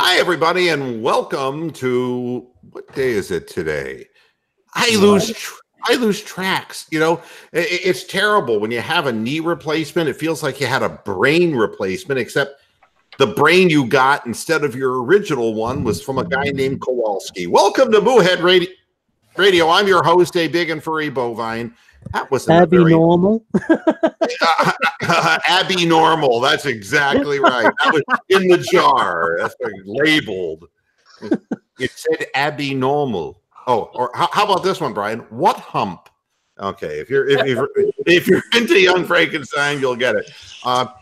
Hi, everybody, and welcome to what day is it today? I lose tracks. It's terrible when you have a knee replacement. It feels like you had a brain replacement, except the brain you got instead of your original one was from a guy named Kowalski. Welcome to Moohead Radio. I'm your host, a big and furry bovine. That wasn't Abby Normal. Abby Normal. That's exactly right. That was in the jar. That's labeled. It said Abby Normal. Oh, or how about this one, Brian? What hump? Okay, if you're into Young Frankenstein, you'll get it.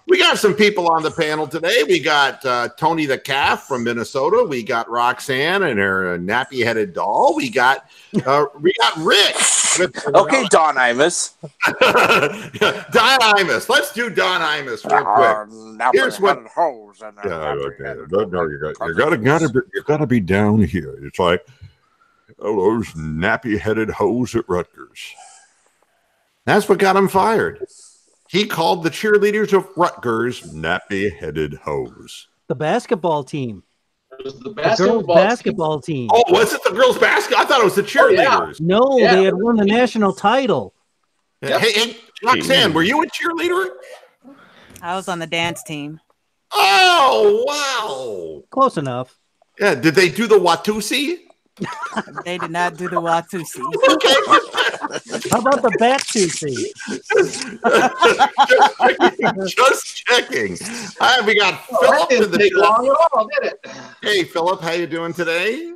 We got some people on the panel today. We got Tony the Calf from Minnesota. We got Roxanne and her nappy-headed doll. We got Rick. Okay, Don Imus. Don Imus. Let's do Don Imus real quick. Here's what. You gotta be down here. It's like, oh, those nappy-headed hoes at Rutgers. That's what got him fired. He called the cheerleaders of Rutgers nappy-headed hoes. The basketball team. It was the girls' basketball team. Oh, was it the girls' basketball? I thought it was the cheerleaders. No, they had won the national title. Yep. Hey, Roxanne, were you a cheerleader? I was on the dance team. Oh, wow. Close enough. Yeah, did they do the Watusi? They did not do the Watusi. Okay. How about the Batusi? Just checking. We got Philip. Didn't take long at all, did it? Hey, Philip, how you doing today?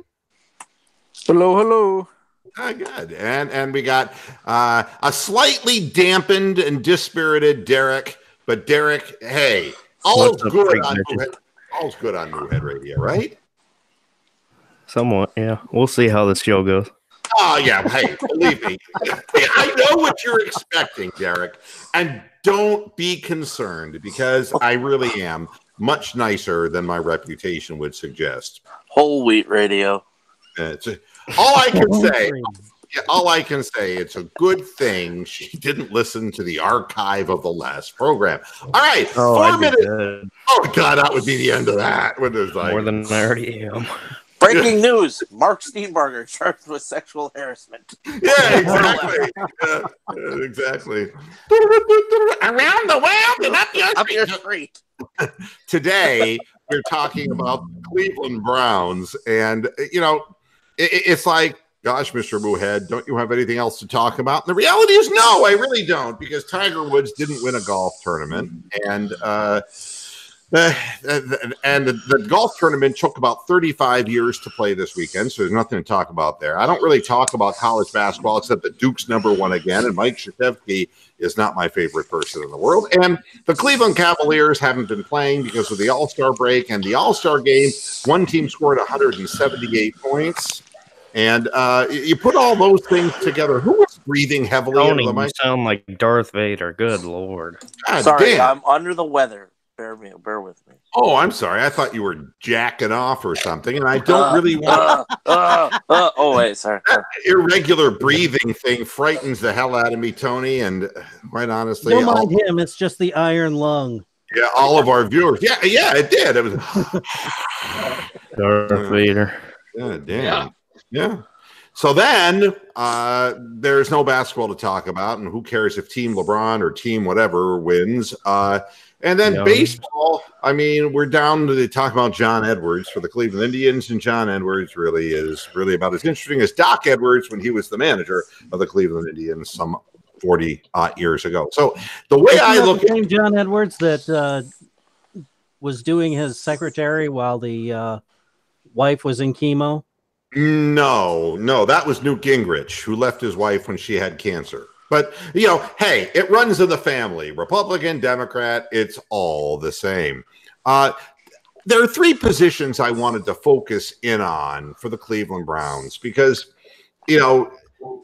Hello. Good. And we got a slightly dampened and dispirited Derek. But Derek, hey, all's good on Moohead Radio, right? Somewhat, yeah. We'll see how this show goes. Oh, yeah. Hey, believe me. I know what you're expecting, Derek. And don't be concerned, because I really am much nicer than my reputation would suggest. Whole wheat radio. All I can say, it's a good thing she didn't listen to the archive of the last program. All right, 4 minutes. Oh, God, that would be the end of that. More than I already am. Breaking news: Mark Steenbarger charged with sexual harassment. Yeah, exactly. Exactly. Around the world and up your street. Today, we're talking about the Cleveland Browns. And, it's like, gosh, Mr. Moohead, don't you have anything else to talk about? And the reality is, no, I really don't, because Tiger Woods didn't win a golf tournament. And the golf tournament took about 35 years to play this weekend, so there's nothing to talk about there. I don't really talk about college basketball, except that Duke's #1 again, and Mike Krzyzewski is not my favorite person in the world. And the Cleveland Cavaliers haven't been playing because of the All-Star break, and the All-Star game, one team scored 178 points. And you put all those things together. Who was breathing heavily into the mic? You sound like Darth Vader. Good Lord. God, sorry, damn. I'm under the weather. Bear with me. Oh, I'm sorry. I thought you were jacking off or something, and I don't really want oh, wait, sorry. That irregular breathing thing frightens the hell out of me, Tony, and quite honestly... Don't mind him. It's just the iron lung. Yeah, all of our viewers. Yeah, it did. It was... Darth Vader. Yeah, damn. Yeah. So then there's no basketball to talk about, and who cares if Team LeBron or Team whatever wins. And then baseball, I mean, we're down to talk about John Edwards for the Cleveland Indians, and John Edwards really is about as interesting as Doc Edwards when he was the manager of the Cleveland Indians some 40 years ago. So the way I look at John Edwards that was doing his secretary while the wife was in chemo. No, that was Newt Gingrich, who left his wife when she had cancer. But, hey, it runs in the family. Republican, Democrat, it's all the same. There are three positions I wanted to focus in on for the Cleveland Browns because,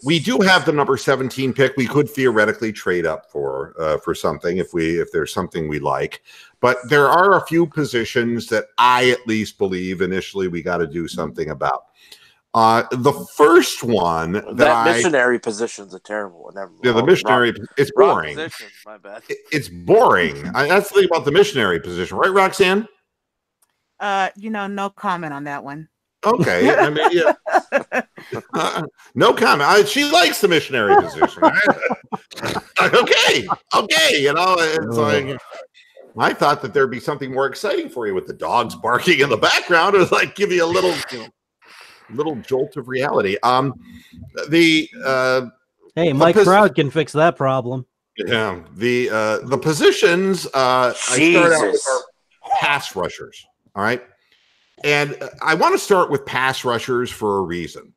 we do have the number 17 pick. We could theoretically trade up for something if there's something we like. But there are a few positions that I at least believe initially we got to do something about. The first one that missionary position's a terrible one. The missionary, it's boring. Position, my bad. It's boring. That's the thing about the missionary position, right, Roxanne? No comment on that one. Okay, I mean, yeah. No comment. She likes the missionary position. Okay, it's like I thought that there'd be something more exciting for you with the dogs barking in the background. It was like give you a little jolt of reality. Hey, Mike Proud can fix that problem. Yeah, the positions. I start out with our pass rushers. All right, and I want to start with pass rushers for a reason.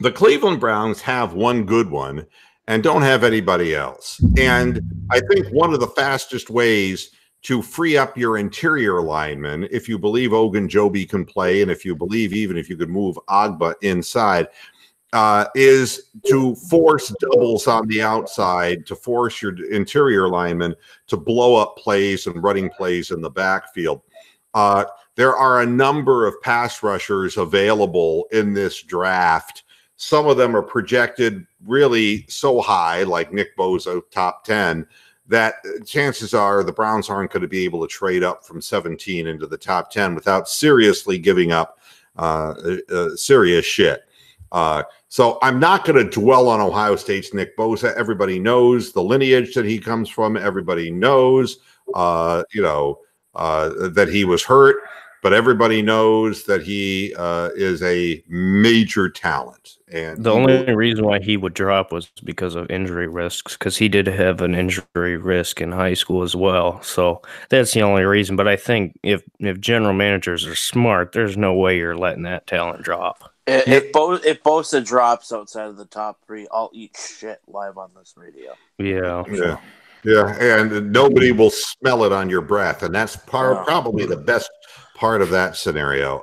The Cleveland Browns have one good one and don't have anybody else. And I think one of the fastest ways to free up your interior linemen, if you believe Ogunjobi can play, and if you believe even if you could move Agba inside, is to force doubles on the outside, to force your interior linemen to blow up plays and running plays in the backfield. There are a number of pass rushers available in this draft. Some of them are projected really so high, like Nick Bosa, top 10, that chances are the Browns aren't going to be able to trade up from 17 into the top 10 without seriously giving up serious shit. So I'm not going to dwell on Ohio State's Nick Bosa. Everybody knows the lineage that he comes from. Everybody knows, that he was hurt. But everybody knows that he is a major talent. And the only reason why he would drop was because of injury risks, because he did have an injury risk in high school as well. So that's the only reason. But I think if general managers are smart, there's no way you're letting that talent drop. If Bosa drops outside of the top 3, I'll eat shit live on this radio. Yeah. Yeah, and nobody will smell it on your breath, and that's probably the best part of that scenario.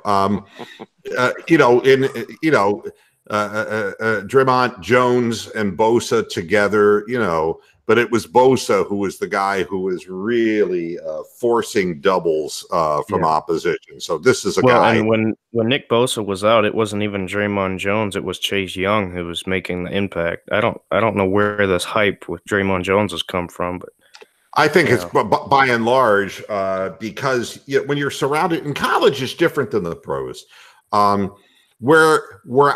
Draymond Jones and Bosa together, but it was Bosa who was the guy who was really forcing doubles from opposition. So this is a guy. And when Nick Bosa was out, it wasn't even Draymond Jones; it was Chase Young who was making the impact. I don't know where this hype with Draymond Jones has come from, but I think it's by and large because when you're surrounded in college, is different than the pros. Where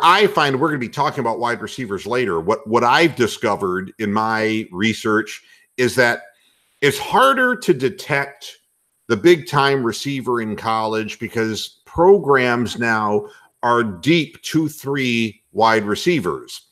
I find we're going to be talking about wide receivers later. What I've discovered in my research is that it's harder to detect the big time receiver in college because programs now are deep 2-3 wide receivers.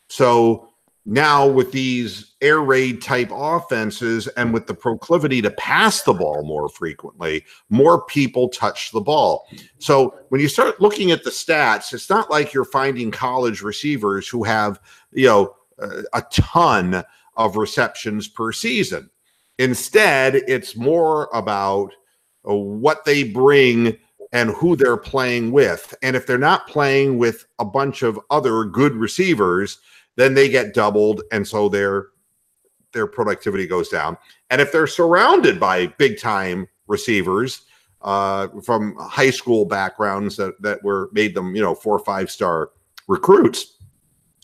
So now with these air raid type offenses and with the proclivity to pass the ball more frequently, more people touch the ball. So when you start looking at the stats, it's not like you're finding college receivers who have, a ton of receptions per season. Instead, it's more about what they bring and who they're playing with. And if they're not playing with a bunch of other good receivers, then they get doubled, and so their productivity goes down. And if they're surrounded by big-time receivers from high school backgrounds that made them, 4 or 5-star recruits,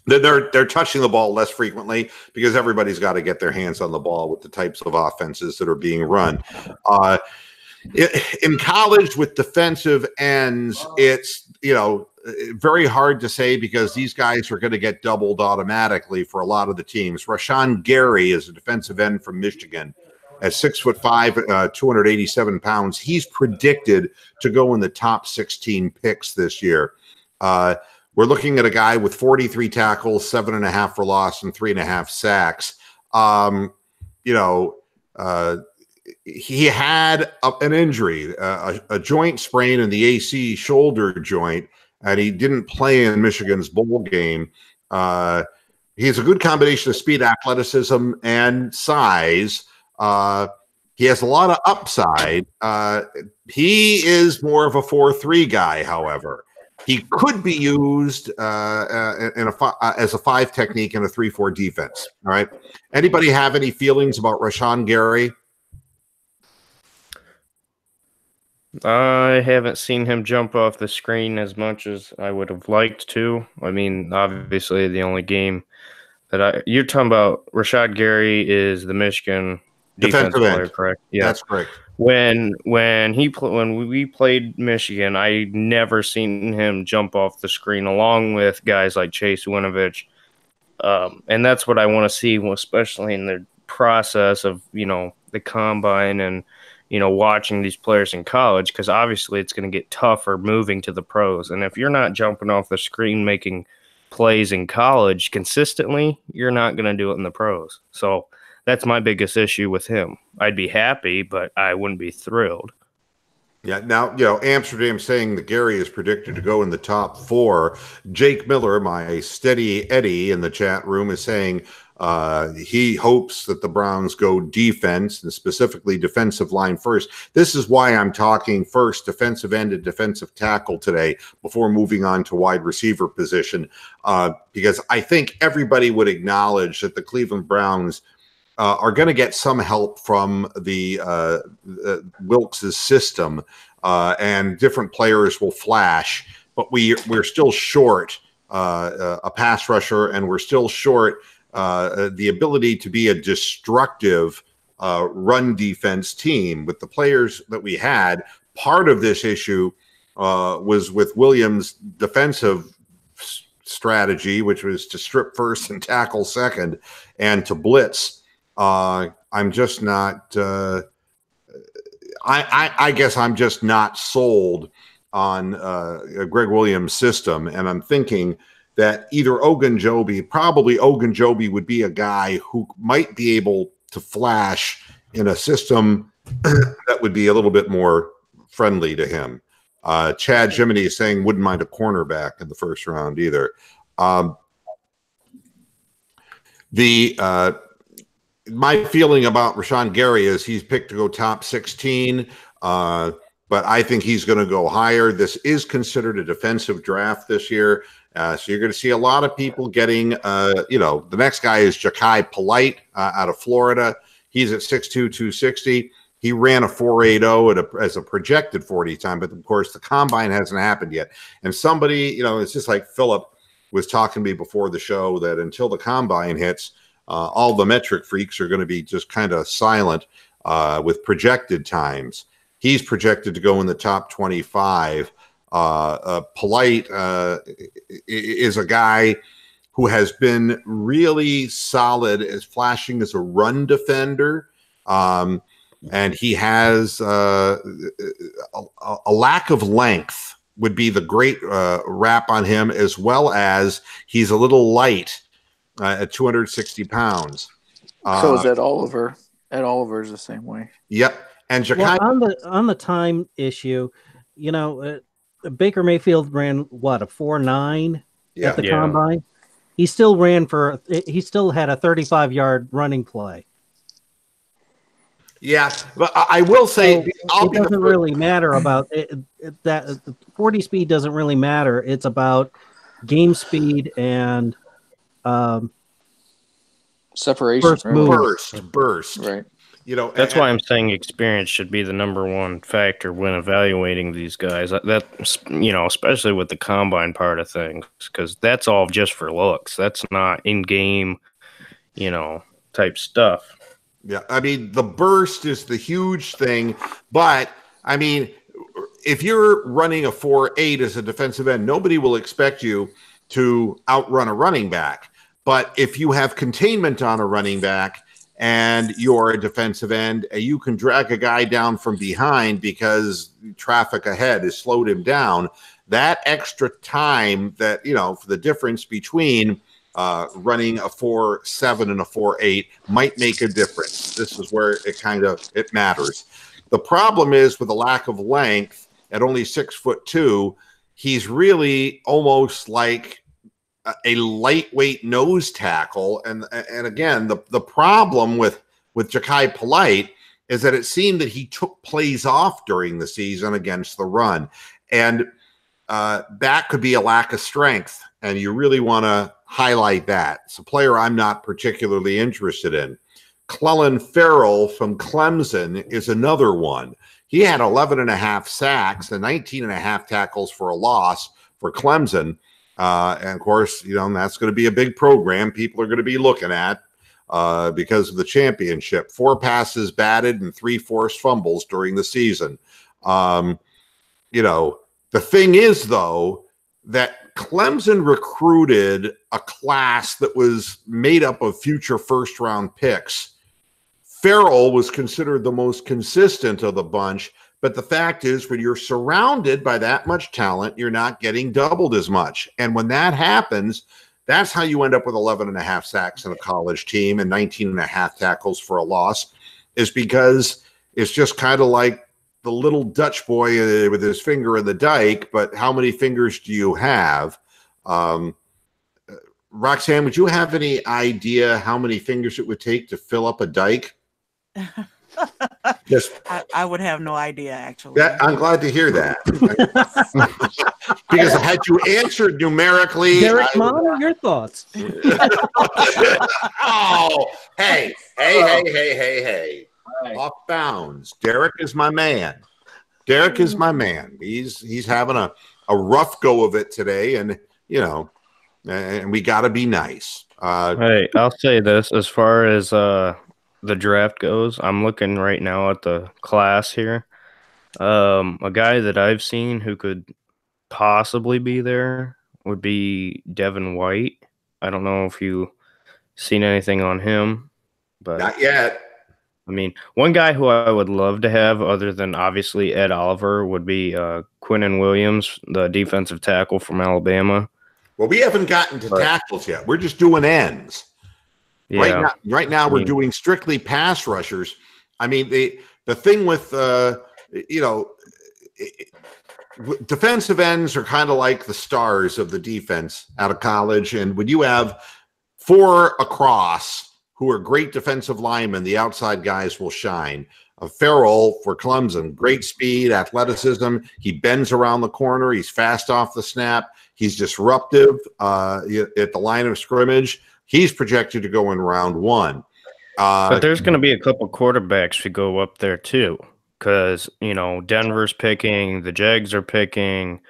then they're touching the ball less frequently because everybody's got to get their hands on the ball with the types of offenses that are being run. In college with defensive ends, it's, very hard to say because these guys are going to get doubled automatically for a lot of the teams. Rashawn Gary is a defensive end from Michigan at 6'5", 287 pounds. He's predicted to go in the top 16 picks this year. We're looking at a guy with 43 tackles, 7.5 for loss, and 3.5 sacks. He had an injury, a joint sprain in the AC shoulder joint, and he didn't play in Michigan's bowl game. He's a good combination of speed, athleticism, and size. He has a lot of upside. He is more of a 4-3 guy, however. He could be used as a 5 technique in a 3-4 defense. All right. Anybody have any feelings about Rashawn Gary? I haven't seen him jump off the screen as much as I would have liked to. I mean, obviously, the only game that you're talking about, Rashad Gary is the Michigan defensive player, correct? Yeah, that's correct. when we played Michigan, I never seen him jump off the screen along with guys like Chase Winovich. And that's what I want to see, especially in the process of, the combine and, watching these players in college, because obviously it's going to get tougher moving to the pros. And if you're not jumping off the screen making plays in college consistently, you're not going to do it in the pros. So that's my biggest issue with him. I'd be happy, but I wouldn't be thrilled. Yeah, now, Amsterdam saying that Gary is predicted to go in the top 4. Jake Miller, my steady Eddie in the chat room, is saying he hopes that the Browns go defense, and specifically defensive line first. This is why I'm talking first defensive end and defensive tackle today before moving on to wide receiver position, because I think everybody would acknowledge that the Cleveland Browns are going to get some help from the Wilkes' system, and different players will flash, but we're still short a pass rusher, and we're still short the ability to be a destructive run defense team with the players that we had. Part of this issue was with Williams' defensive strategy, which was to strip first and tackle second and to blitz. I'm just not. I guess I'm just not sold on Greg Williams' system, and I'm thinking that either probably Ogunjobi would be a guy who might be able to flash in a system that would be a little bit more friendly to him. Chad Jiminy is saying wouldn't mind a cornerback in the first round either. My feeling about Rashawn Gary is he's picked to go top 16, but I think he's going to go higher. This is considered a defensive draft this year, so you're going to see a lot of people getting, the next guy is Ja'Kai Polite out of Florida. He's at 6'2", 260. He ran a 4.80 as a projected 40 time, but of course the combine hasn't happened yet. And somebody, it's just like Philip was talking to me before the show that until the combine hits, all the metric freaks are going to be just kind of silent with projected times. He's projected to go in the top 25. Polite is a guy who has been really solid as flashing as a run defender. And he has a lack of length would be the great rap on him, as well as he's a little light. At 260 pounds. So is Ed Oliver. Ed Oliver is the same way. Yep. And Ja'Kai, on the time issue, Baker Mayfield ran what, a 4.9 at the combine. He still had a 35-yard running play. Yeah, but I will say it doesn't really matter about that. The 40 speed doesn't really matter. It's about game speed and separation, burst, right? That's why I'm saying experience should be the number one factor when evaluating these guys. That especially with the combine part of things, because that's all just for looks. That's not in-game, type stuff. Yeah, I mean the burst is the huge thing, but I mean if you're running a 4.8 as a defensive end, nobody will expect you to outrun a running back. But if you have containment on a running back and you're a defensive end, you can drag a guy down from behind because traffic ahead has slowed him down. That extra time that, for the difference between running a 4.7 and a 4.8 might make a difference. This is where it matters. The problem is with the lack of length at only 6'2", he's really almost like a lightweight nose tackle. And again, the problem with Ja'Kai Polite is that it seemed that he took plays off during the season against the run. And that could be a lack of strength. And you really want to highlight that. It's a player I'm not particularly interested in. Clellan Ferrell from Clemson is another one. He had 11.5 sacks and 19.5 tackles for a loss for Clemson. And of course, that's going to be a big program people are going to be looking at. because of the championship. 4 passes batted and 3 forced fumbles during the season. You know, the thing is, though, that Clemson recruited a class that was made up of future first-round picks. Farrell was considered the most consistent of the bunch, but the fact is, when you're surrounded by that much talent, you're not getting doubled as much. And when that happens, that's how you end up with 11.5 sacks in a college team and 19.5 tackles for a loss, is because it's just kind of like the little Dutch boy with his finger in the dike, but how many fingers do you have? Roxanne, would you have any idea how many fingers it would take to fill up a dike? Yes. I would have no idea, actually. I'm glad to hear that. Because had you answered numerically, Derek, Mom, your thoughts? Oh, hey. Right. Off bounds. Derek is my man. Derek is my man. He's having a rough go of it today, and you know, and we got to be nice. Hey, I'll say this: as far as the draft goes, I'm looking right now at the class here. A guy that I've seen who could possibly be there would be Devin White. I don't know if you've seen anything on him, but Not yet. I mean, one guy who I would love to have, other than obviously Ed Oliver, would be Quinnen Williams, the defensive tackle from Alabama. Well, we haven't gotten to tackles yet. We're just doing ends. Yeah. Right now we're doing strictly pass rushers. I mean, the thing with defensive ends are kind of like the stars of the defense out of college, and when you have 4 across who are great defensive linemen, the outside guys will shine. Farrell for Clemson, great speed, athleticism. He bends around the corner. He's fast off the snap. He's disruptive at the line of scrimmage. He's projected to go in round 1. But there's going to be a couple quarterbacks who go up there too, because Denver's picking, the Jags are picking,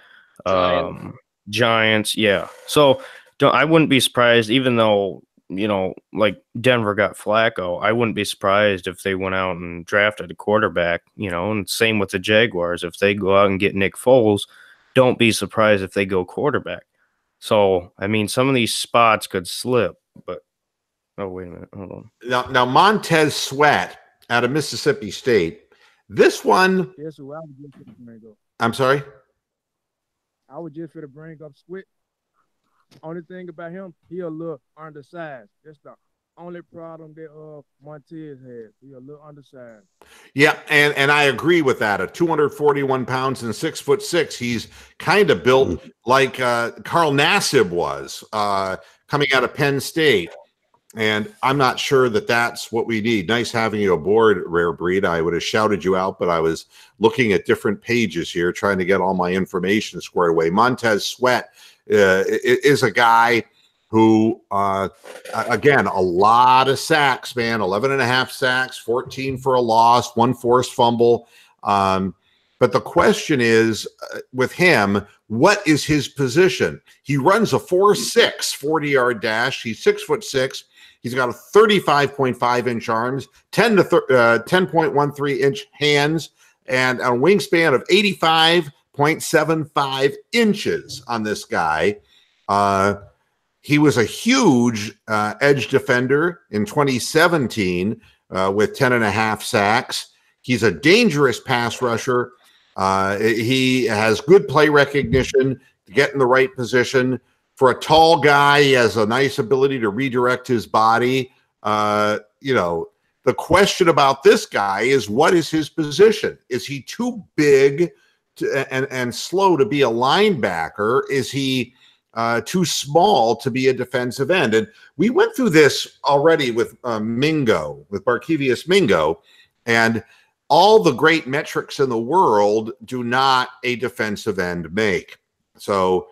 Giants. Yeah, so I wouldn't be surprised, even though like Denver got Flacco. I wouldn't be surprised if they went out and drafted a quarterback. And same with the Jaguars. If they go out and get Nick Foles, don't be surprised if they go quarterback. So I mean, some of these spots could slip. But oh, wait a minute, hold on. Now Montez Sweat out of Mississippi State. This one. Yes, who I was just going to bring up. I'm sorry. I was just going to bring up Sweat. Only thing about him, he a little undersized. That's the only problem that Montez has. He a little undersized. Yeah, and I agree with that. At 241 pounds and 6'6", he's kind of built like Carl Nassib was coming out of Penn State. And I'm not sure that that's what we need. Nice having you aboard, Rare Breed. I would have shouted you out, but I was looking at different pages here, trying to get all my information squared away. Montez Sweat is a guy who, again, a lot of sacks, man, 11.5 sacks, 14 for a loss, 1 forced fumble. But the question is, with him, what is his position? He runs a 4.6 40-yard dash. He's 6'6". He's got a 35.5-inch arms, 10.13-inch hands, and a wingspan of 85.75 inches on this guy. He was a huge edge defender in 2017 with 10.5 sacks. He's a dangerous pass rusher. He has good play recognition to get in the right position. For a tall guy, he has a nice ability to redirect his body. The question about this guy is, what is his position? Is he too big and slow to be a linebacker? Is he too small to be a defensive end? And we went through this already with Mingo, with Barkevius Mingo, and all the great metrics in the world do not a defensive end make. So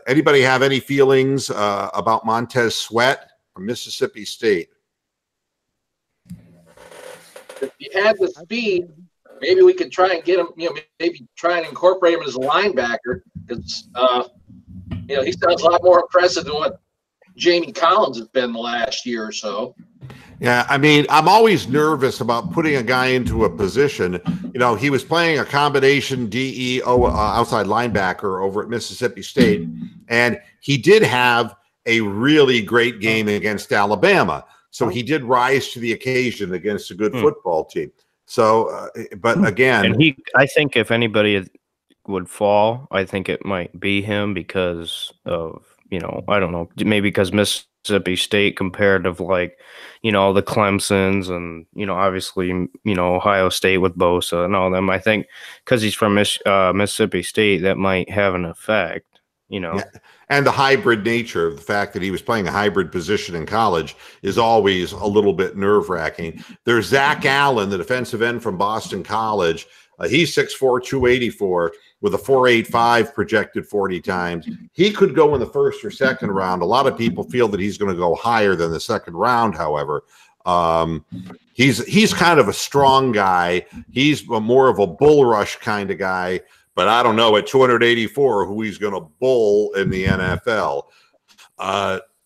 anybody have any feelings about Montez Sweat from Mississippi State? If you had the speed, maybe we could try and get him, maybe try and incorporate him as a linebacker, because, he sounds a lot more impressive than what Jamie Collins has been the last year or so. Yeah, I mean, I'm always nervous about putting a guy into a position. You know, he was playing a combination DEO outside linebacker over at Mississippi State, and he did have a really great game against Alabama. So he did rise to the occasion against a good football team. So, but again, and I think if anybody would fall, I think it might be him because of, you know, I don't know, maybe because Mississippi State compared to like, you know, the Clemsons and, you know, obviously, you know, Ohio State with Bosa and all them. I think because he's from Mississippi State, that might have an effect, you know. Yeah. And the hybrid nature of the fact that he was playing a hybrid position in college is always a little bit nerve-wracking. There's Zach Allen, the defensive end from Boston College. He's 6'4", 284 with a 4.85 projected 40 times. He could go in the first or second round. A lot of people feel that he's going to go higher than the second round, however. He's kind of a strong guy. He's more of a bull rush kind of guy. But I don't know at 284 who he's going to bull in the NFL.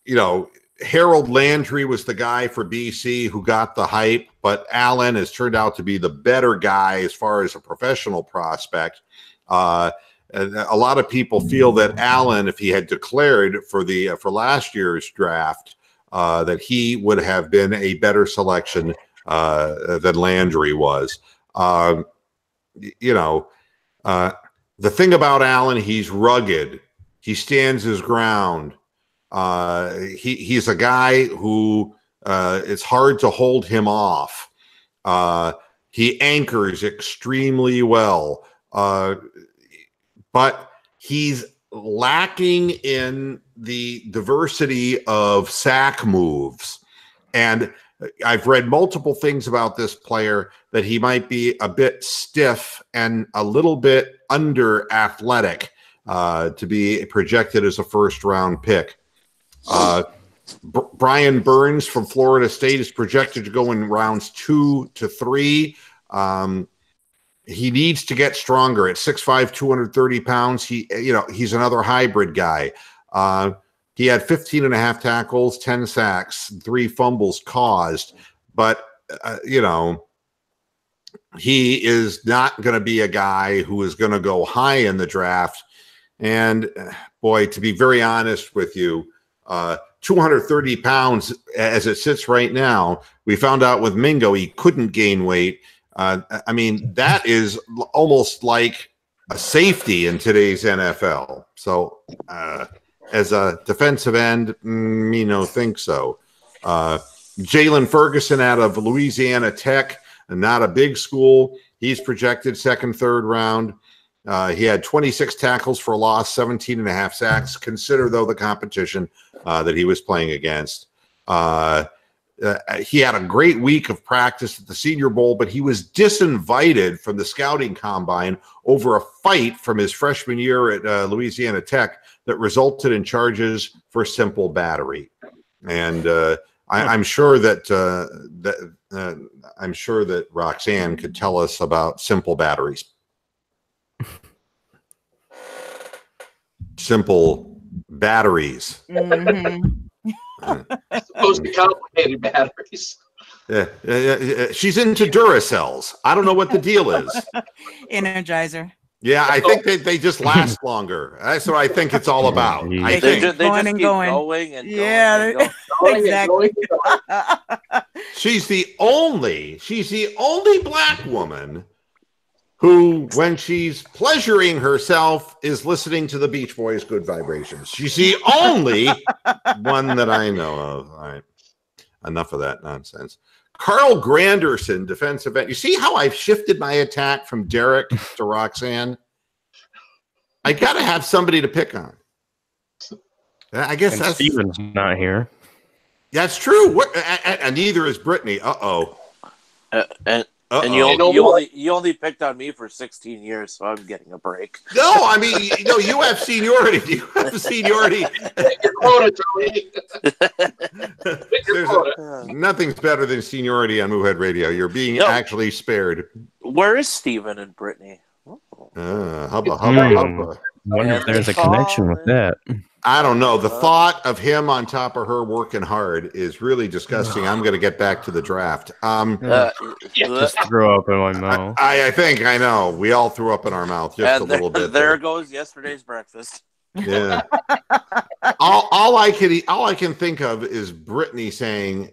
You know, Harold Landry was the guy for BC who got the hype, but Allen has turned out to be the better guy as far as a professional prospect. And a lot of people feel that Allen, if he had declared for last year's draft, that he would have been a better selection than Landry was. You know. The thing about Allen, he's rugged. He stands his ground. He's a guy who it's hard to hold him off. He anchors extremely well, but he's lacking in the diversity of sack moves. And I've read multiple things about this player that he might be a bit stiff and a little bit under athletic to be projected as a first round pick. Brian Burns from Florida State is projected to go in rounds 2 to 3. He needs to get stronger at 6'5", 230 pounds. He's another hybrid guy. He had 15 and a half tackles, 10 sacks, 3 fumbles caused. But, he is not going to be a guy who is going to go high in the draft. And, boy, to be very honest with you, 230 pounds as it sits right now, we found out with Mingo he couldn't gain weight. I mean, that is almost like a safety in today's NFL. So, as a defensive end, think so. Jalen Ferguson out of Louisiana Tech, not a big school. He's projected second, third round. He had 26 tackles for a loss, 17 and a half sacks. Consider, though, the competition that he was playing against. He had a great week of practice at the Senior Bowl, but he was disinvited from the scouting combine over a fight from his freshman year at Louisiana Tech that resulted in charges for simple battery. And I'm sure that Roxanne could tell us about simple batteries. Simple batteries. Supposed to be complicated batteries. She's into Duracells. I don't know what the deal is. Energizer. Yeah, I think they just last longer. That's what I think it's all about. They just keep going and going. Exactly. She's the only black woman who, when she's pleasuring herself, is listening to the Beach Boys' Good Vibrations. She's the only one that I know of. All right. Enough of that nonsense. Carl Granderson, defensive end. You see how I've shifted my attack from Derek to Roxanne? I got to have somebody to pick on. I guess and that's Steven's not here. That's true. And neither is Brittany. And you only picked on me for 16 years, so I'm getting a break. No, I mean, you have seniority. You have seniority. Your quota, Tony. Nothing's better than seniority on Moohead Radio. You're being actually spared. Where is Steven and Brittany? Hubba. Wonder if there's a connection with that. I don't know. The thought of him on top of her working hard is really disgusting. I'm going to get back to the draft. Just throw up in my mouth. I think I know. We all threw up in our mouth just a little bit. There goes yesterday's breakfast. Yeah. all I can think of is Brittany saying,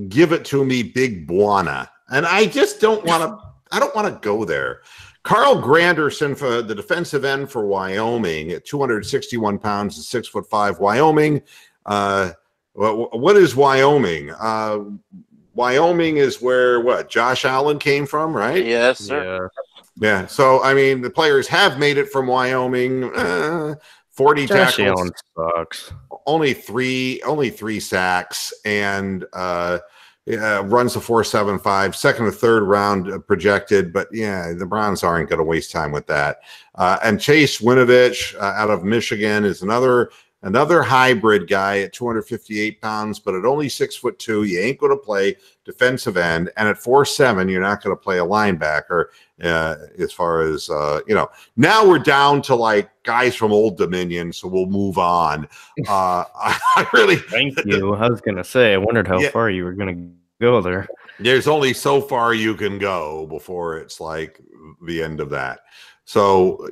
"Give it to me, Big Buana," and I just don't want to. I don't want to go there. Carl Granderson, for the defensive end for Wyoming, at 261 pounds and 6'5". Wyoming. What is Wyoming? Wyoming is where Josh Allen came from, right? Yes, sir. Yeah. So I mean, the players have made it from Wyoming. 40 Josh tackles. Allen sucks. Only three sacks, and runs a 4.75, second or third round projected. But yeah, the Browns aren't going to waste time with that. And Chase Winovich out of Michigan is another hybrid guy at 258 pounds, but at only 6'2", you ain't going to play defensive end. And at 4'7", you're not going to play a linebacker. As far as now we're down to like guys from Old Dominion, so we'll move on. I really thank you. I was going to say, I wondered how far you were going to go there. There's only so far you can go before it's like the end of that. So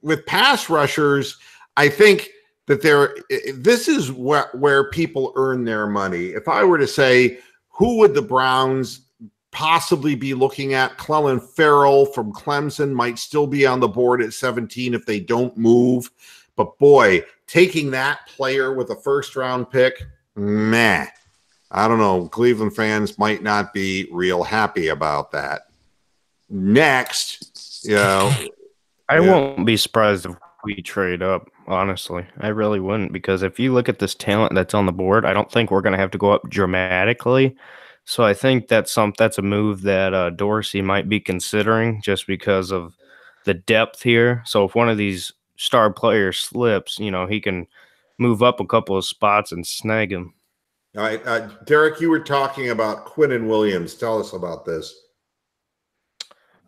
with pass rushers, I think that this is where people earn their money. If I were to say, who would the Browns possibly be looking at? Clelin Ferrell from Clemson might still be on the board at 17 if they don't move. But boy, taking that player with a first-round pick, meh. I don't know. Cleveland fans might not be real happy about that. Next, I won't be surprised if we trade up, honestly. I really wouldn't, because if you look at this talent that's on the board, I don't think we're going to have to go up dramatically. So I think that's a move that Dorsey might be considering, just because of the depth here. So if one of these star players slips, he can move up a couple of spots and snag him. All right, Derek, you were talking about Quinnen Williams. Tell us about this.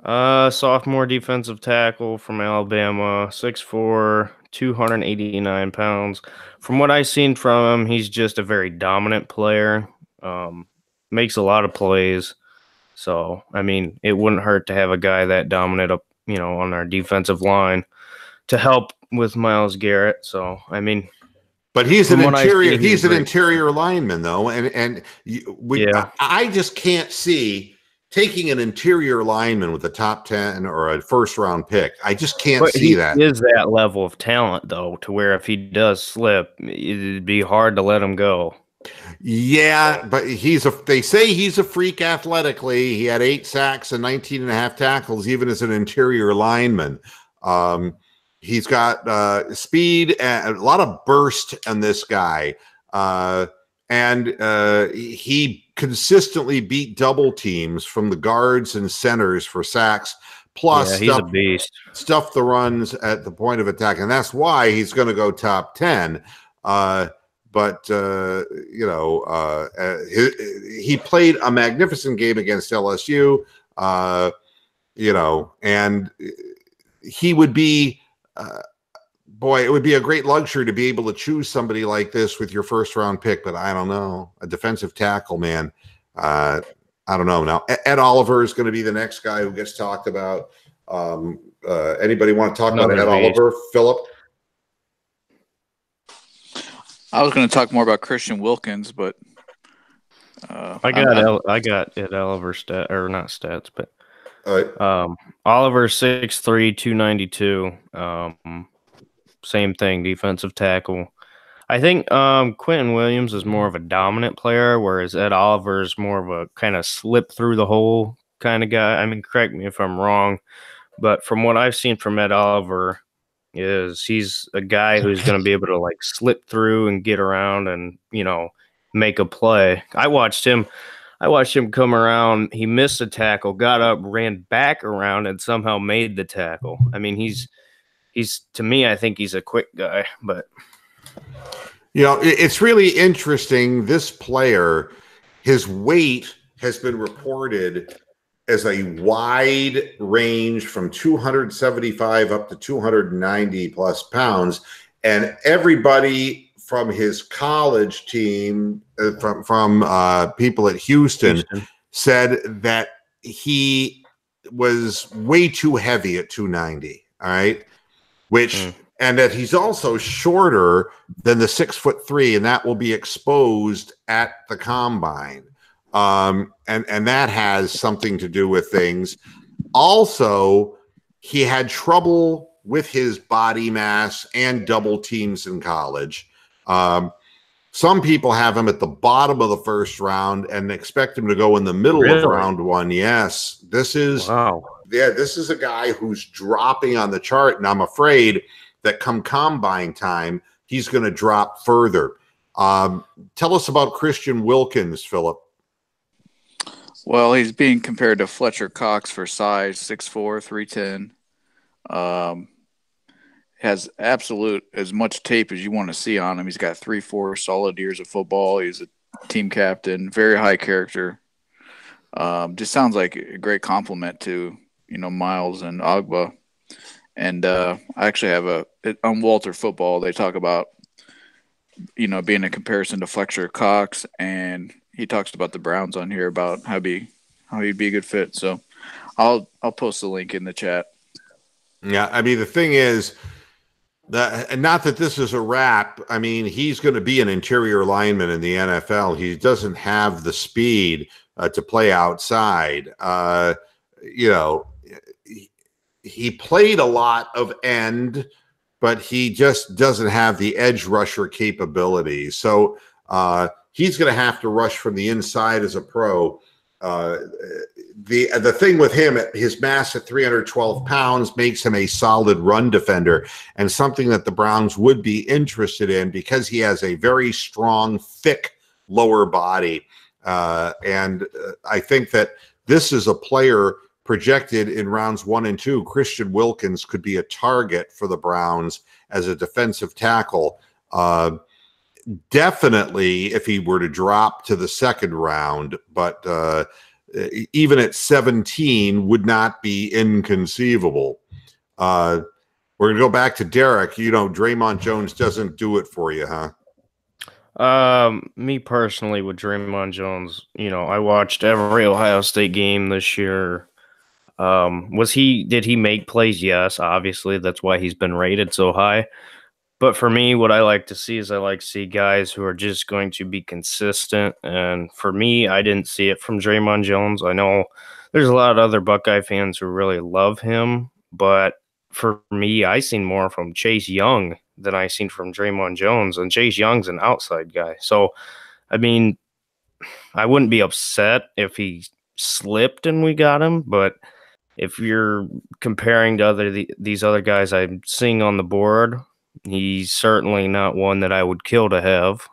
Sophomore defensive tackle from Alabama, 6'4", 289 pounds. From what I've seen from him, he's just a very dominant player. Makes a lot of plays. So, I mean, it wouldn't hurt to have a guy that dominant up, on our defensive line to help with Myles Garrett. So, I mean, but he's an interior lineman though, and I just can't see taking an interior lineman with a top 10 or a first round pick. I just can't see that. He is that level of talent though, to where if he does slip, it'd be hard to let him go. Yeah, but they say he's a freak athletically. He had 8 sacks and 19 and a half tackles, even as an interior lineman. He's got speed and a lot of burst in this guy. And he consistently beat double teams from the guards and centers for sacks. Plus, he's a beast. Stuff the runs at the point of attack. And that's why he's going to go top 10. But he played a magnificent game against LSU, and he would be, it would be a great luxury to be able to choose somebody like this with your first round pick. But I don't know, a defensive tackle, man. I don't know. Now, Ed Oliver is going to be the next guy who gets talked about. Anybody want to talk about Ed Oliver, Philip? I was going to talk more about Christian Wilkins, but I got Ed Oliver not stats, but Oliver 6'3", 292. Same thing, defensive tackle. I think Quinnen Williams is more of a dominant player, whereas Ed Oliver is more of a kind of slip through the hole kind of guy. I mean, correct me if I'm wrong, but from what I've seen from Ed Oliver, he's a guy who's going to be able to like slip through and get around and make a play. I watched him come around. He missed a tackle, got up, ran back around, and somehow made the tackle. I mean, he's to me, I think he's a quick guy. But it's really interesting. This player, his weight has been reported as a wide range from 275 up to 290 plus pounds. and everybody from his college team, from people at Houston, said that he was way too heavy at 290. All right, which and that he's also shorter than the 6'3", and that will be exposed at the combine. And that has something to do with things. Also, he had trouble with his body mass and double teams in college. Some people have him at the bottom of the first round and expect him to go in the middle of round one. Yes, this is this is a guy who's dropping on the chart, and I'm afraid that come combine time, he's going to drop further. Tell us about Christian Wilkins, Philip. Well, he's being compared to Fletcher Cox for size, 6'4", 310. Has absolute as much tape as you want to see on him. He's got 3-4 solid years of football. He's a team captain, very high character. Just sounds like a great compliment to, Miles and Agba. And I actually have on Walter Football, they talk about, being a comparison to Fletcher Cox, and he talks about the Browns on here about how he'd be a good fit. So I'll post the link in the chat. Yeah, I mean, the thing is, not that this is a wrap. I mean, he's going to be an interior lineman in the NFL. He doesn't have the speed to play outside. He played a lot of end, but he just doesn't have the edge rusher capabilities. So he's going to have to rush from the inside as a pro. The thing with him, his mass at 312 pounds makes him a solid run defender, and something that the Browns would be interested in because he has a very strong, thick lower body. And I think that this is a player projected in rounds 1 and 2. Christian Wilkins could be a target for the Browns as a defensive tackle. Definitely if he were to drop to the second round, but even at 17 would not be inconceivable. We're going to go back to Derek. Draymond Jones doesn't do it for you, huh? Me personally with Draymond Jones, I watched every Ohio State game this year. Did he make plays? Yes, obviously. That's why he's been rated so high. But for me, what I like to see is I like to see guys who are just going to be consistent. And for me, I didn't see it from Draymond Jones. I know there's a lot of other Buckeye fans who really love him. But for me, I seen more from Chase Young than I seen from Draymond Jones. And Chase Young's an outside guy. So, I mean, I wouldn't be upset if he slipped and we got him. But if you're comparing to these other guys I'm seeing on the board, he's certainly not one that I would kill to have,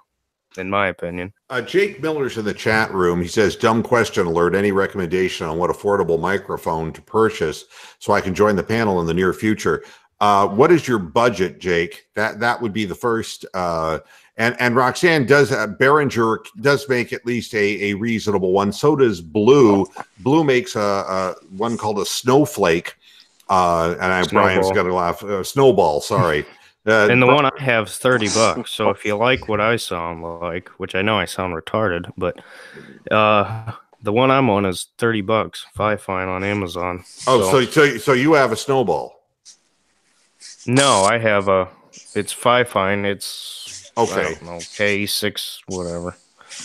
in my opinion. Jake Miller's in the chat room. He says, dumb question alert. Any recommendation on what affordable microphone to purchase so I can join the panel in the near future? What is your budget, Jake? That would be the first. And Roxanne Behringer does make at least a reasonable one. So does Blue. Blue makes a one called a Snowflake. Brian's got to laugh. Snowball, sorry. And the one I have is $30. So if you like what I sound like, which I know I sound retarded, but the one I'm on is $30, Fine on Amazon. Oh, so you have a Snowball? No, I have it's Fine. It's okay. I don't know, K6 whatever.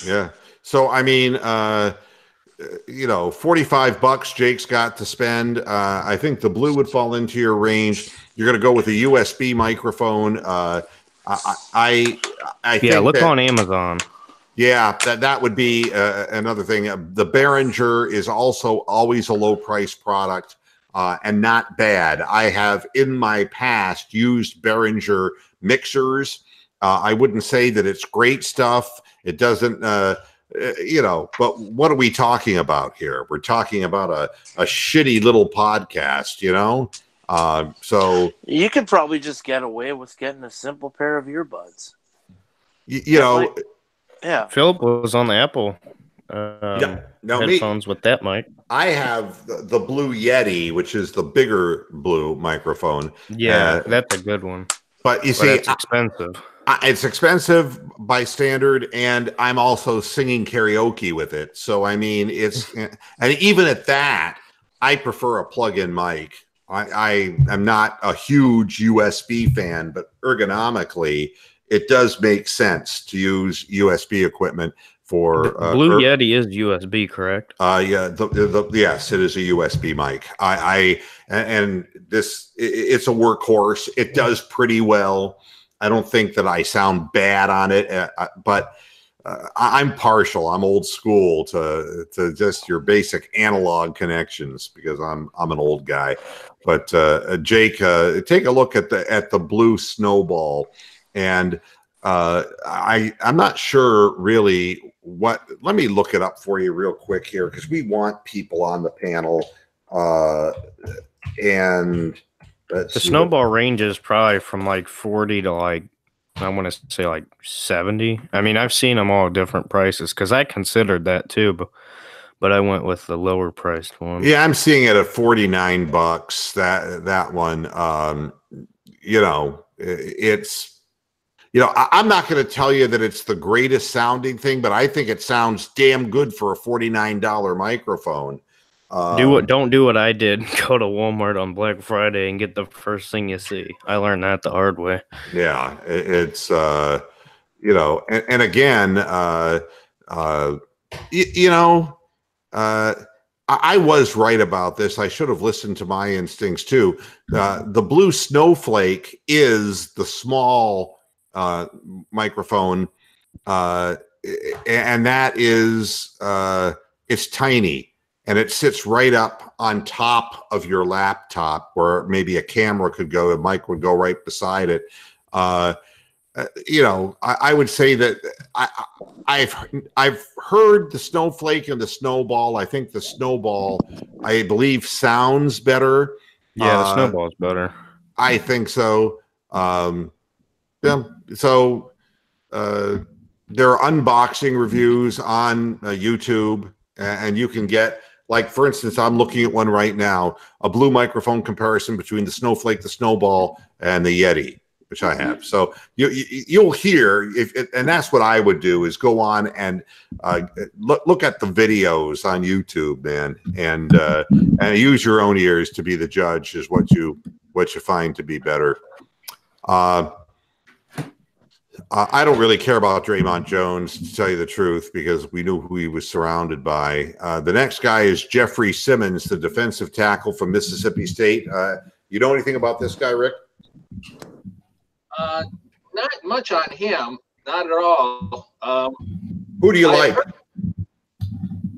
Yeah. So I mean, $45 Jake's got to spend. I think the Blue would fall into your range. You're going to go with a USB microphone. I think look on Amazon. Yeah, that would be another thing. The Behringer is also always a low price product and not bad. I have in my past used Behringer mixers. I wouldn't say that it's great stuff. It doesn't. But what are we talking about here? We're talking about a shitty little podcast, so you could probably just get away with getting a simple pair of earbuds. Yeah. Philip was on the Apple headphones with that mic. I have the Blue Yeti, which is the bigger Blue microphone. Yeah, that's a good one. But you see, it's expensive. It's expensive by standard, and I'm also singing karaoke with it. So I mean, and even at that, I prefer a plug-in mic. I am not a huge USB fan, but ergonomically, it does make sense to use USB equipment for the Blue Yeti is USB, correct? Yeah, yes, it is a USB mic. And this it's a workhorse. It does pretty well. I don't think that I sound bad on it, but I'm partial. I'm old school to just your basic analog connections because I'm an old guy. But Jake, take a look at the Blue Snowball, and I'm not sure really what. Let me look it up for you real quick here because we want people on the panel, and the Snowball range is probably from like 40 to like, I want to say like 70. I mean, I've seen them all different prices because I considered that too, but I went with the lower priced one. Yeah, I'm seeing it at $49. That one, you know, it's. You know, I'm not going to tell you that it's the greatest sounding thing, but I think it sounds damn good for a $49 microphone. Don't do what I did. Go to Walmart on Black Friday and get the first thing you see. I learned that the hard way. Yeah, it's you know, and again, you know, I was right about this. I should have listened to my instincts too. The Blue Snowflake is the small microphone, and that is it's tiny. And it sits right up on top of your laptop where maybe a camera could go, a mic would go right beside it. You know, I would say that I've heard the Snowflake and the Snowball. I think the Snowball, I believe, sounds better. Yeah, the Snowball's better. I think so. Yeah. So there are unboxing reviews on YouTube, and you can get. Like, for instance, I'm looking at one right now, a Blue microphone comparison between the Snowflake, the Snowball, and the Yeti, which I have. So you'll hear, and that's what I would do, is go on and look at the videos on YouTube, man, and use your own ears to be the judge is what you find to be better. I don't really care about Draymond Jones, to tell you the truth, because we knew who he was surrounded by. The next guy is Jeffrey Simmons, the defensive tackle from Mississippi State. You know anything about this guy, Rick? Not much on him, not at all. Who do you like?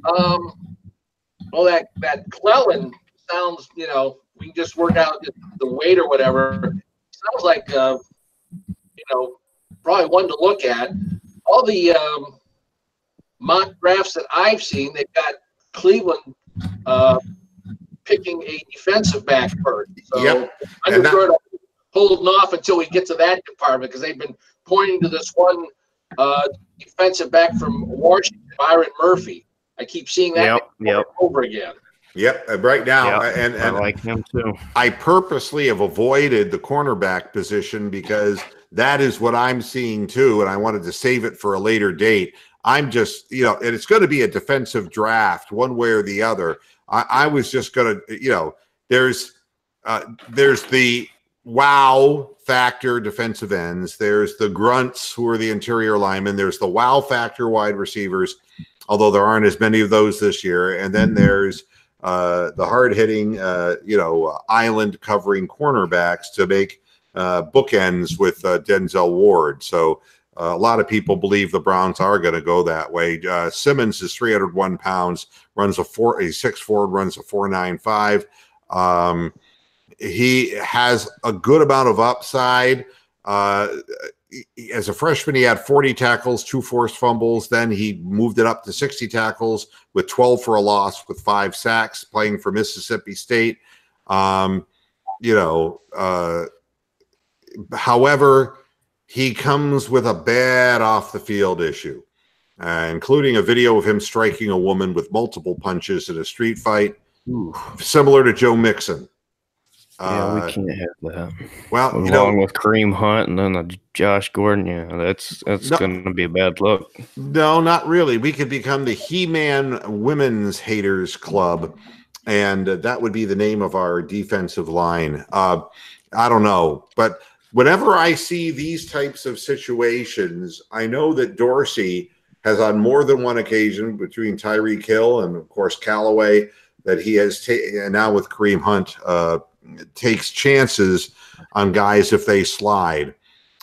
Well, that Clellan sounds, you know, we can just work out the weight or whatever. Sounds like, you know, probably one to look at. All the mock drafts that I've seen, they've got Cleveland picking a defensive back first. So yep. I'm sort of holding off until we get to that department because they've been pointing to this one defensive back from Washington, Byron Murphy. I keep seeing that over again. Yep, right now, and I like him too. I purposely have avoided the cornerback position because that is what I'm seeing too, and I wanted to save it for a later date. I'm just, you know, and it's going to be a defensive draft one way or the other. I was just going to, you know, there's the wow factor defensive ends. There's the grunts who are the interior linemen. There's the wow factor wide receivers, although there aren't as many of those this year. And then there's the hard-hitting, you know, island covering cornerbacks to make bookends with Denzel Ward. So a lot of people believe the Browns are going to go that way. Simmons is 301 pounds, runs a 6'4", runs a 4.95. He has a good amount of upside. As a freshman, he had 40 tackles, 2 forced fumbles. Then he moved it up to 60 tackles with 12 for a loss with 5 sacks playing for Mississippi State. You know, however, he comes with a bad off-the-field issue, including a video of him striking a woman with multiple punches in a street fight, similar to Joe Mixon. Yeah, we can't have that. Well, along with Kareem Hunt and then Josh Gordon, yeah, that's going to be a bad look. No, not really. We could become the He-Man Women's Haters Club, and that would be the name of our defensive line. I don't know, but whenever I see these types of situations, I know that Dorsey has on more than one occasion between Tyreek Hill and, of course, Callaway, that he has and now with Kareem Hunt takes chances on guys if they slide.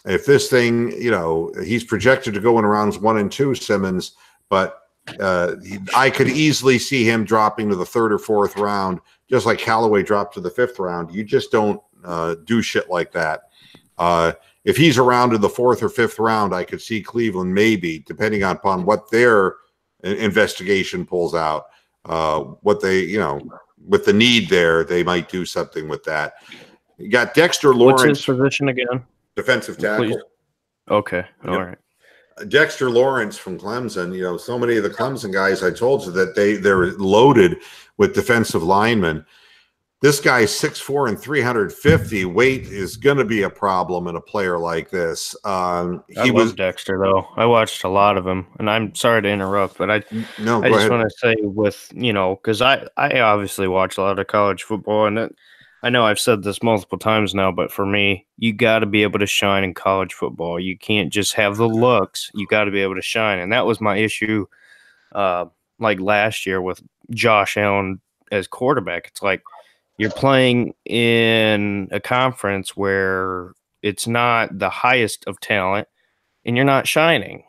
If this thing, he's projected to go in rounds 1 and 2, Simmons, but I could easily see him dropping to the 3rd or 4th round, just like Callaway dropped to the 5th round. You just don't do shit like that. If he's around in the 4th or 5th round, I could see Cleveland maybe, depending upon what their investigation pulls out, what they, with the need there, they might do something with that. You got Dexter Lawrence. What's his position again? Defensive tackle. Please. Okay. All right. Dexter Lawrence from Clemson. So many of the Clemson guys, I told you that they're loaded with defensive linemen. This guy's 6'4" and 350. Weight is going to be a problem in a player like this. I love Dexter, though. I watched a lot of him, and I'm sorry to interrupt, but I just want to say because I obviously watch a lot of college football, and I know I've said this multiple times now, but for me, you got to be able to shine in college football. You can't just have the looks. You got to be able to shine, and that was my issue like last year with Josh Allen as quarterback. It's like, you're playing in a conference where it's not the highest of talent, and you're not shining.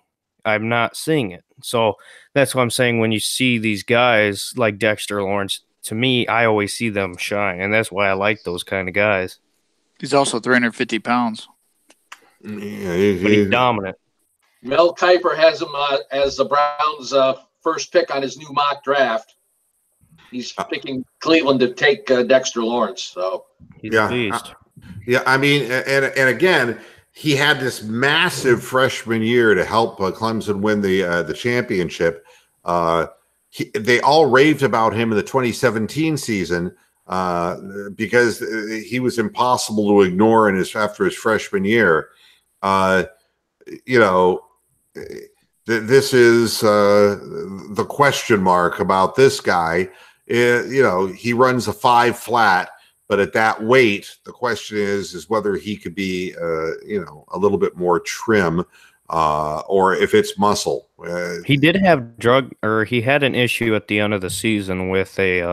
I'm not seeing it. So that's what I'm saying. When you see these guys like Dexter Lawrence, to me, I always see them shine, and that's why I like those kind of guys. He's also 350 pounds. Yeah, but he's dominant. Mel Kiper has him as the Browns' first pick on his new mock draft. He's picking Cleveland to take Dexter Lawrence. So he's a beast. I mean, and again, he had this massive freshman year to help Clemson win the championship. They all raved about him in the 2017 season because he was impossible to ignore after his freshman year. This is the question mark about this guy. He runs a 5 flat, but at that weight, the question is whether he could be, a little bit more trim, or if it's muscle. He did have he had an issue at the end of the season with it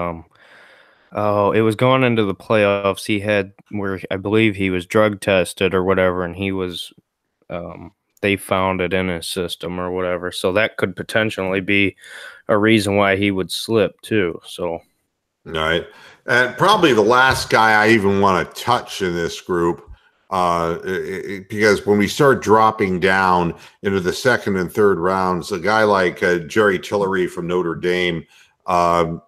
was going into the playoffs. He had where I believe he was drug tested or whatever, and he was, they found it in his system or whatever. So that could potentially be a reason why he would slip too. So, all right. And probably the last guy I even want to touch in this group, because when we start dropping down into the 2nd and 3rd rounds, a guy like Jerry Tillery from Notre Dame, and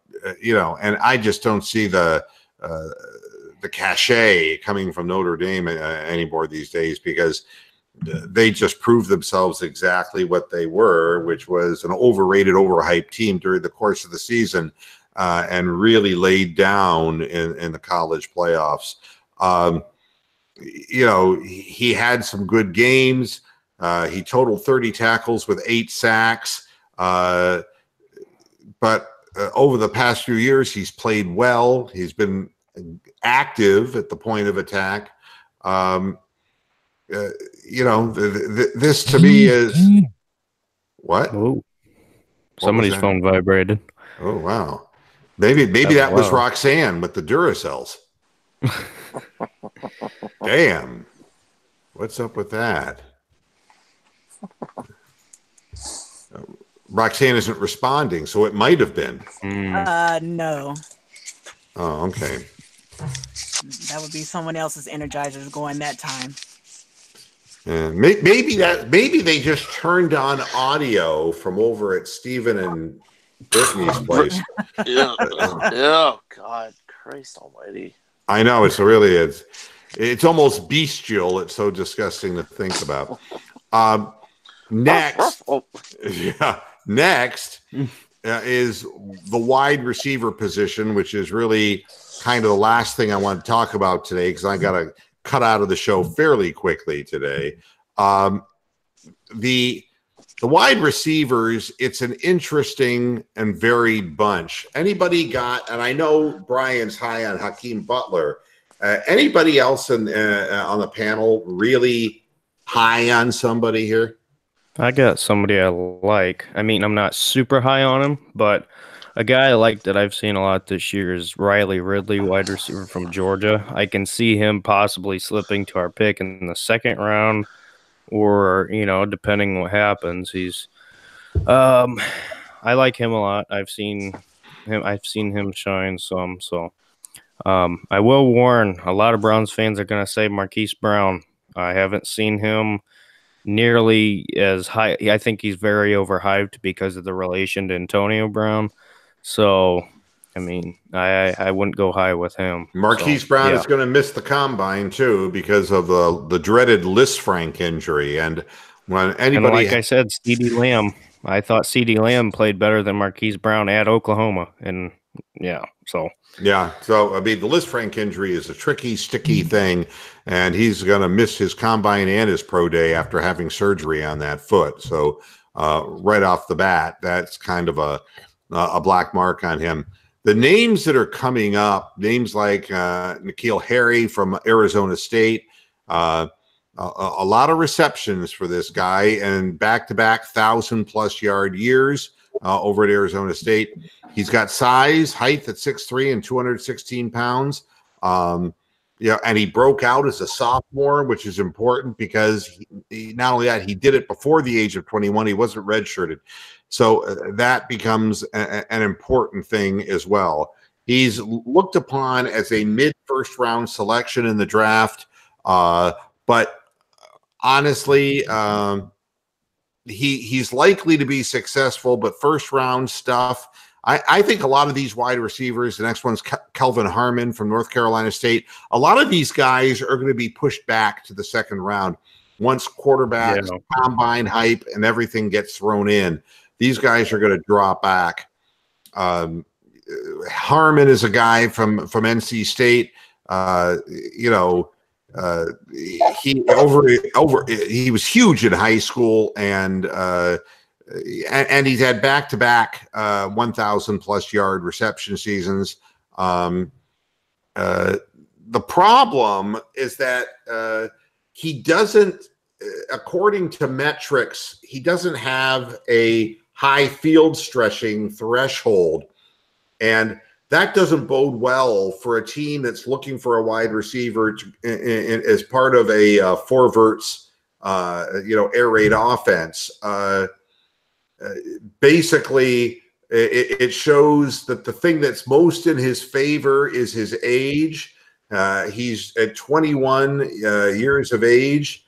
I just don't see the cachet coming from Notre Dame anymore these days, because they just proved themselves exactly what they were, which was an overrated, overhyped team during the course of the season, and really laid down in the college playoffs. He had some good games. He totaled 30 tackles with 8 sacks. But over the past few years, he's played well. He's been active at the point of attack. This to me is what? Ooh. Somebody's phone vibrated. Oh wow! Maybe that was Roxanne with the Duracells. Damn, what's up with that? Roxanne isn't responding, so it might have been. No. Oh, okay. That would be someone else's energizers going that time. Maybe they just turned on audio from over at Stephen and Brittany's place. Yeah. Oh God, Christ Almighty! I know it's almost bestial. It's so disgusting to think about. Next, is the wide receiver position, which is really kind of the last thing I want to talk about today because I got to cut out of the show fairly quickly today. The wide receivers, it's an interesting and varied bunch. Anybody got, and I know Brian's high on Hakeem Butler. Anybody else on the panel really high on somebody here? I got somebody I like. I mean, I'm not super high on him, but a guy I like that I've seen a lot this year is Riley Ridley, wide receiver from Georgia. I can see him possibly slipping to our pick in the second round, or depending what happens. I like him a lot. I've seen him shine some. So, I will warn a lot of Browns fans are going to say Marquise Brown. I haven't seen him nearly as high. I think he's very overhyped because of the relation to Antonio Brown. So, I mean, I wouldn't go high with him. Marquise Brown is going to miss the combine too because of the dreaded Lisfranc injury. And when anybody, I said, CeeDee Lamb. I thought CeeDee Lamb played better than Marquise Brown at Oklahoma, and so I mean, the Lisfranc injury is a tricky, sticky thing, and he's going to miss his combine and his pro day after having surgery on that foot. So right off the bat, that's kind of a black mark on him. The names that are coming up, names like N'Keal Harry from Arizona State, a lot of receptions for this guy and back-to-back 1,000+ yard years over at Arizona State. He's got size, height at 6'3" and 216 pounds. And he broke out as a sophomore, which is important because he not only that, he did it before the age of 21. He wasn't redshirted. So that becomes an important thing as well. He's looked upon as a mid-first round selection in the draft, but honestly, he's likely to be successful, but first round stuff. I think a lot of these wide receivers, the next one's Kelvin Harmon from North Carolina State. A lot of these guys are going to be pushed back to the second round once quarterbacks, combine hype, and everything gets thrown in. These guys are going to drop back. Harmon is a guy from NC State. He was huge in high school, and he's had back-to-back 1,000+ yard reception seasons. The problem is that he doesn't, according to metrics, he doesn't have a high field stretching threshold, and that doesn't bode well for a team that's looking for a wide receiver as part of a four verts, air raid offense. Basically, it shows that the thing that's most in his favor is his age. He's at 21 years of age.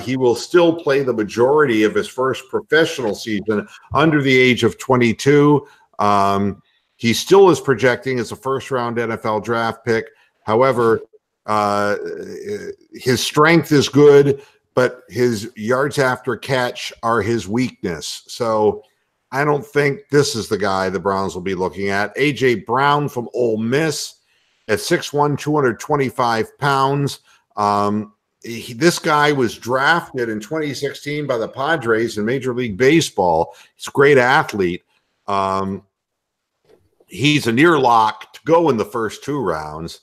He will still play the majority of his first professional season under the age of 22. He still is projecting as a first-round NFL draft pick. However, his strength is good, but his yards after catch are his weakness. So I don't think this is the guy the Browns will be looking at. A.J. Brown from Ole Miss at 6'1", 225 pounds. This guy was drafted in 2016 by the Padres in Major League Baseball. He's a great athlete. He's a near lock to go in the first two rounds.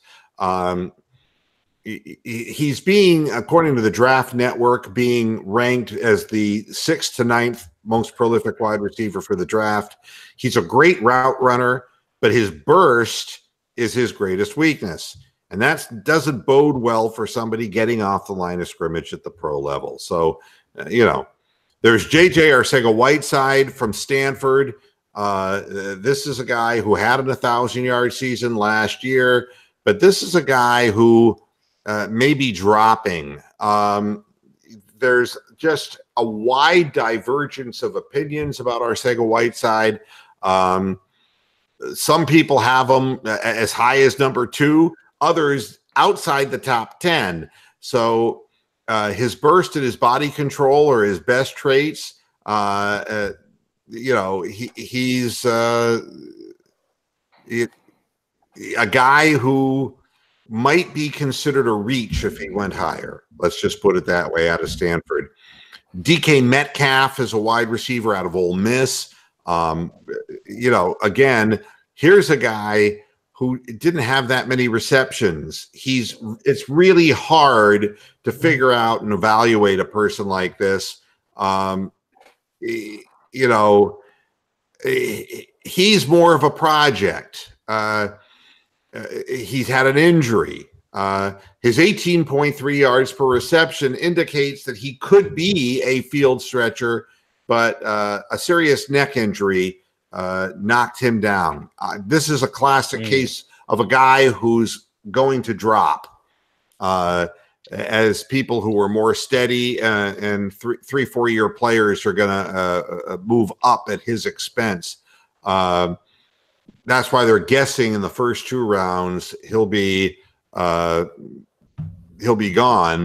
He's being, according to the Draft Network, being ranked as the 6th to 9th most prolific wide receiver for the draft. He's a great route runner, but his burst is his greatest weakness. And that doesn't bode well for somebody getting off the line of scrimmage at the pro level. So, there's J.J. Arcega-Whiteside from Stanford. This is a guy who had an 1,000-yard season last year, but this is a guy who may be dropping. There's just a wide divergence of opinions about Arcega-Whiteside. Some people have him as high as number 2, others outside the top 10. So his burst and his body control are his best traits. he's a guy who might be considered a reach if he went higher. Let's just put it that way out of Stanford. DK Metcalf is a wide receiver out of Ole Miss. Again, here's a guy who didn't have that many receptions. It's really hard to figure out and evaluate a person like this. He's more of a project. He's had an injury. His 18.3 yards per reception indicates that he could be a field stretcher, but a serious neck injury knocked him down. This is a classic case of a guy who's going to drop as people who are more steady and 3-4 year players are going to move up at his expense. That's why they're guessing in the first 2 rounds he'll be gone,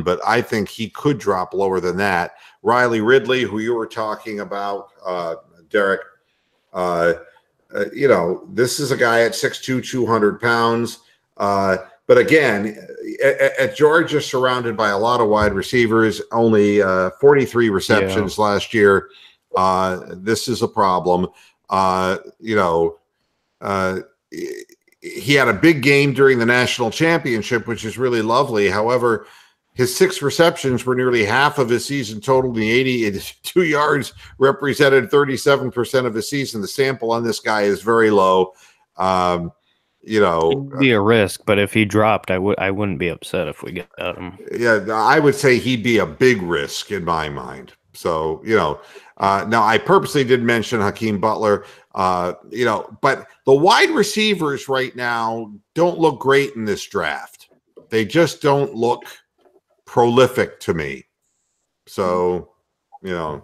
but I think he could drop lower than that. Riley Ridley, who you were talking about, Derek, this is a guy at 6'2", 200 pounds. But again, at Georgia, surrounded by a lot of wide receivers, only 43 receptions last year. This is a problem. He had a big game during the national championship, which is really lovely. However, his 6 receptions were nearly half of his season total. The 82 yards represented 37% of his season. The sample on this guy is very low. It'd be a risk, but if he dropped, I wouldn't be upset if we got him. Yeah, I would say he'd be a big risk in my mind. So, now I purposely did mention Hakeem Butler, but the wide receivers right now don't look great in this draft. They just don't look prolific to me. So, the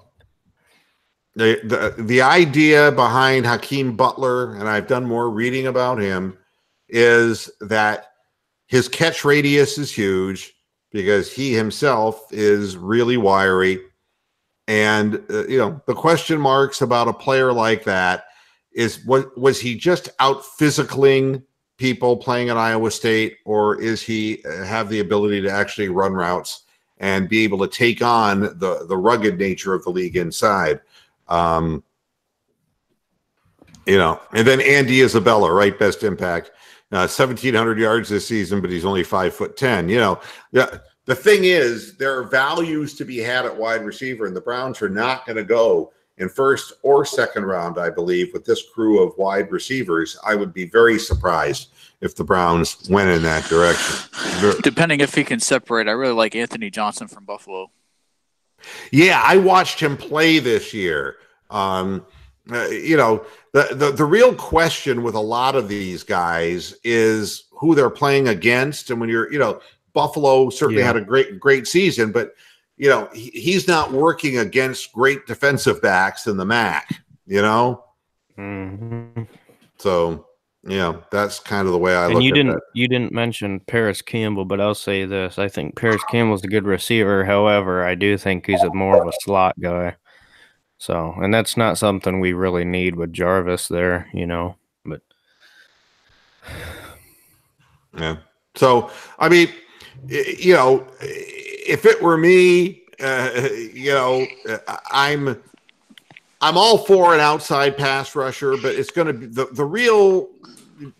idea behind Hakeem Butler, and I've done more reading about him, is that his catch radius is huge because he himself is really wiry. And, the question marks about a player like that is, was he just out physicaling people playing at Iowa State, or is he have the ability to actually run routes and be able to take on the rugged nature of the league inside? And then Andy Isabella, right? Best impact, 1,700 yards this season, but he's only 5'10". The thing is, there are values to be had at wide receiver, and the Browns are not going to go in first or second round, I believe, with this crew of wide receivers. I would be very surprised if the Browns went in that direction. Depending if he can separate. I really like Anthony Johnson from Buffalo. Yeah, I watched him play this year. The real question with a lot of these guys is who they're playing against. And when you're, Buffalo certainly had a great season, but he's not working against great defensive backs in the MAC, Mm-hmm. So that's kind of the way I look at it. You didn't mention Paris Campbell, but I'll say this: I think Paris Campbell's a good receiver. However, I do think he's more of a slot guy. So, and that's not something we really need with Jarvis there, But yeah. So, I mean, if it were me, I'm all for an outside pass rusher, but it's going to be the real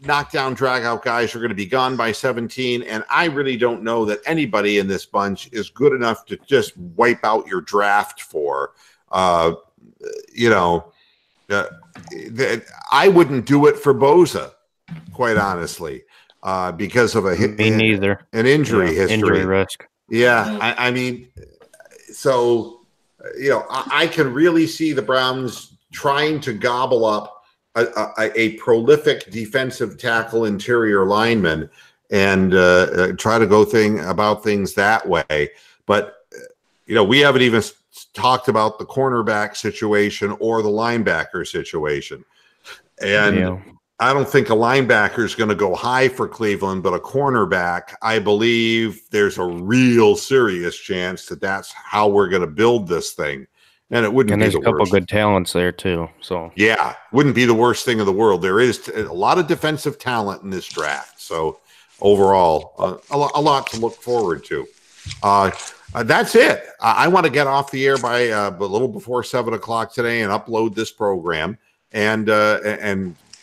knockdown drag out guys are going to be gone by 17. And I really don't know that anybody in this bunch is good enough to just wipe out your draft for. I wouldn't do it for Bosa, quite honestly, because of an injury history. Injury risk. Yeah, I mean, so, I can really see the Browns trying to gobble up a prolific defensive tackle interior lineman and try to go about things that way. But, we haven't even talked about the cornerback situation or the linebacker situation. And I don't think a linebacker is going to go high for Cleveland, but a cornerback, I believe there's a real serious chance that that's how we're going to build this thing. And it wouldn't and be there's the a couple worst. good talents there too. So yeah, wouldn't be the worst thing in the world. There is a lot of defensive talent in this draft. So overall, a lot to look forward to. That's it. I want to get off the air by a little before 7 o'clock today and upload this program and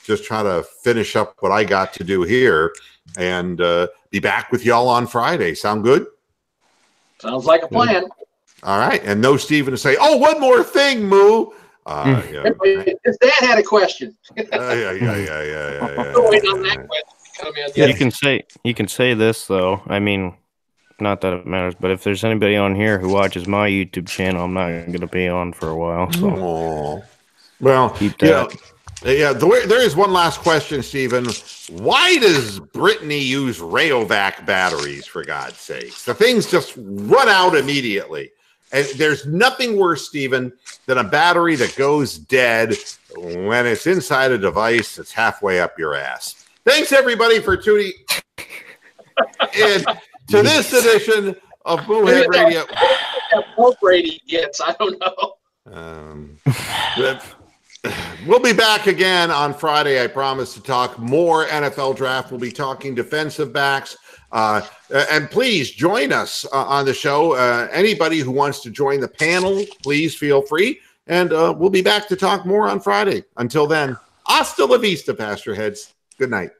just try to finish up what I got to do here and be back with y'all on Friday. Sound good? Sounds like a plan. All right. And no Steven to say, oh, one more thing, Moo. His dad had a question. Yeah. Wait on that question to come in. You can say this though. I mean, not that it matters, but if there's anybody on here who watches my YouTube channel, I'm not going to be on for a while. So, well, keep that. There is one last question, Stephen. Why does Brittany use Rayovac batteries, for God's sakes? The things just run out immediately. And there's nothing worse, Stephen, than a battery that goes dead when it's inside a device that's halfway up your ass. Thanks, everybody, for tuning in to this edition of Boohead Radio. What Brady gets, I don't know. We'll be back again on Friday. I promise to talk more NFL draft. We'll be talking defensive backs. And please join us on the show. Anybody who wants to join the panel, please feel free. And we'll be back to talk more on Friday. Until then, hasta la vista, Pastor Heads. Good night.